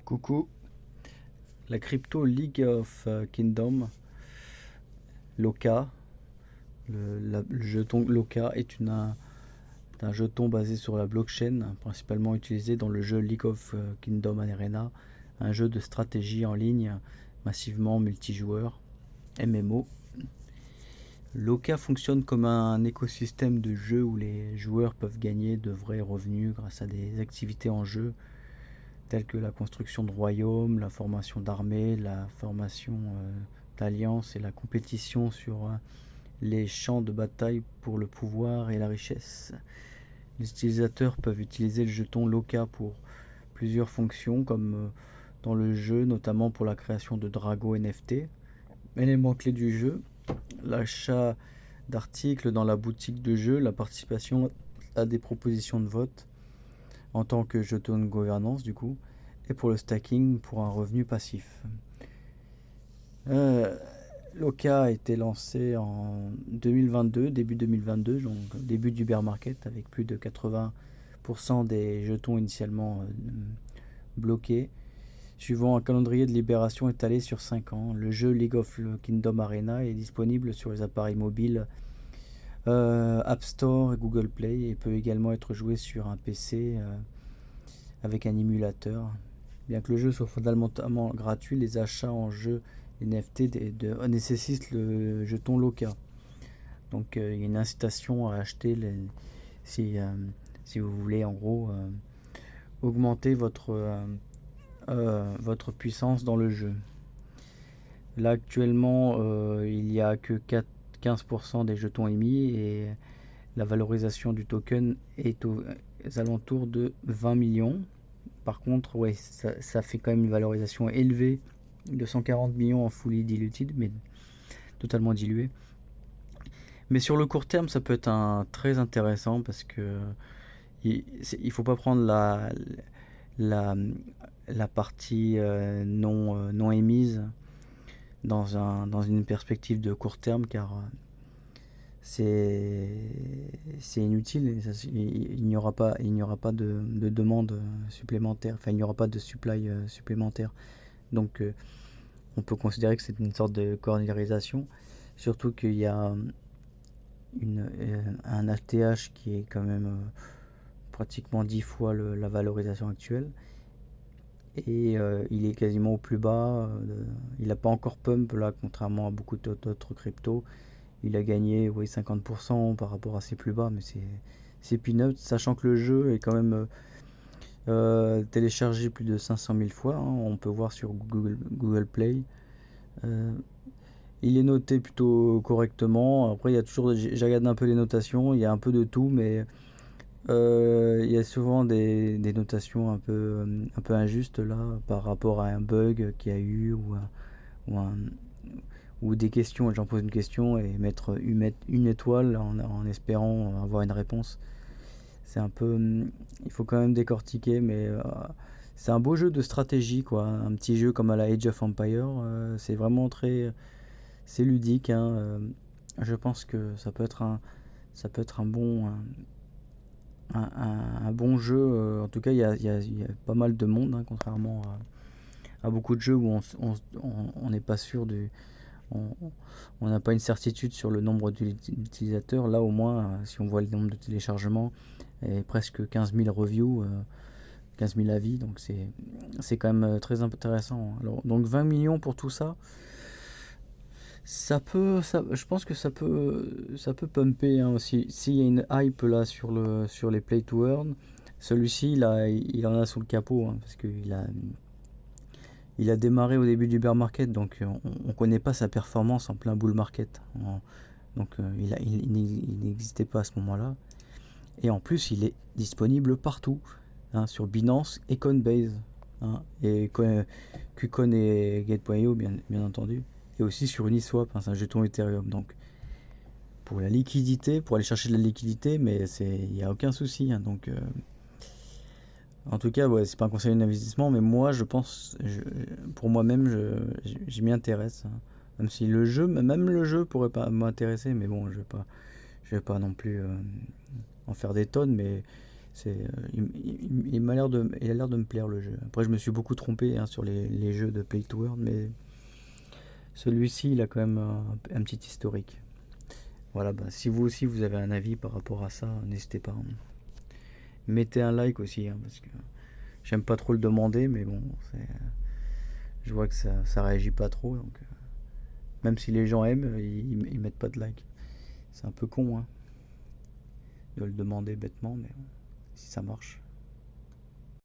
Coucou, la crypto League of Kingdom, LOCA, le jeton LOCA est un jeton basé sur la blockchain, principalement utilisé dans le jeu League of Kingdom Arena, un jeu de stratégie en ligne massivement multijoueur, MMO. LOCA fonctionne comme un écosystème de jeu où les joueurs peuvent gagner de vrais revenus grâce à des activités en jeu telles que la construction de royaumes, la formation d'armées, la formation d'alliances et la compétition sur les champs de bataille pour le pouvoir et la richesse. Les utilisateurs peuvent utiliser le jeton LOCA pour plusieurs fonctions comme dans le jeu, notamment pour la création de dragons NFT. Élément clé du jeu, l'achat d'articles dans la boutique de jeu, la participation à des propositions de vote en tant que jeton de gouvernance du coup, et pour le stacking pour un revenu passif. L'OCA a été lancé en 2022, début 2022, donc début du bear market, avec plus de 80% des jetons initialement bloqués, suivant un calendrier de libération étalé sur 5 ans. Le jeu League of Kingdom Arena est disponible sur les appareils mobiles App Store et Google Play et peut également être joué sur un PC avec un émulateur. Bien que le jeu soit fondamentalement gratuit, les achats en jeu NFT nécessitent le jeton LOCA. Donc il y a une incitation à acheter si vous voulez en gros augmenter votre puissance dans le jeu. Là actuellement il n'y a que 15% des jetons émis et la valorisation du token est aux alentours de 20 millions. Par contre, ouais, ça fait quand même une valorisation élevée de 140 millions en fully diluted, mais totalement dilué. Mais sur le court terme, ça peut être très intéressant parce que il faut pas prendre la partie non émise dans une perspective de court terme, car c'est inutile. Il n'y aura pas de demande supplémentaire, enfin il n'y aura pas de supply supplémentaire. Donc on peut considérer que c'est une sorte de cornélisation, surtout qu'il y a un ATH qui est quand même pratiquement 10 fois la valorisation actuelle, et il est quasiment au plus bas. Il n'a pas encore pump là, contrairement à beaucoup d'autres cryptos. Il a gagné 50% par rapport à ses plus bas, mais c'est peanuts, sachant que le jeu est quand même téléchargé plus de 500 000 fois, hein, on peut voir sur Google Play. Il est noté plutôt correctement. Après, il y a toujours, j'ai regardé un peu les notations, il y a un peu de tout, mais il y a souvent des notations un peu injustes là par rapport à un bug qu'il y a eu ou des questions. J'en pose une question et mettre une étoile en espérant avoir une réponse. C'est un peu, il faut quand même décortiquer, mais c'est un beau jeu de stratégie quoi, un petit jeu comme à la Age of Empire. C'est vraiment c'est ludique, hein. Je pense que ça peut être un bon jeu. En tout cas, il y a pas mal de monde, hein, contrairement à beaucoup de jeux où on n'est pas sûr on n'a pas une certitude sur le nombre d'utilisateurs. Là, au moins, si on voit le nombre de téléchargements et presque 15 000 reviews, 15 000 avis, donc c'est quand même très intéressant. Alors, donc 20 millions pour tout ça. Je pense que ça peut pumper, hein, aussi. S'il y a une hype là sur les play to earn, celui-ci il en a sous le capot, hein, parce il a démarré au début du bear market, donc on connaît pas sa performance en plein bull market. Donc il n'existait pas à ce moment-là. Et en plus, il est disponible partout, hein, sur Binance et Coinbase, hein, et Qcoin et Gate.io bien entendu, et aussi sur Uniswap, hein, c'est un jeton Ethereum. Donc pour la liquidité, pour aller chercher de la liquidité, mais il n'y a aucun souci, hein, donc en tout cas, ouais, c'est pas un conseil d'investissement, mais moi, je pense, pour moi-même, je m'y intéresse, hein. Même si même le jeu pourrait pas m'intéresser, mais bon, je vais pas non plus en faire des tonnes, mais Il a l'air de me plaire le jeu. Après, je me suis beaucoup trompé hein, sur les jeux de Play to Earn, mais celui-ci, il a quand même un petit historique. Voilà, bah, si vous aussi vous avez un avis par rapport à ça, n'hésitez pas, hein. Mettez un like aussi, hein, parce que j'aime pas trop le demander, mais bon, je vois que ça réagit pas trop, donc même si les gens aiment, ils mettent pas de like. C'est un peu con, hein, de le demander bêtement, mais bon, si ça marche.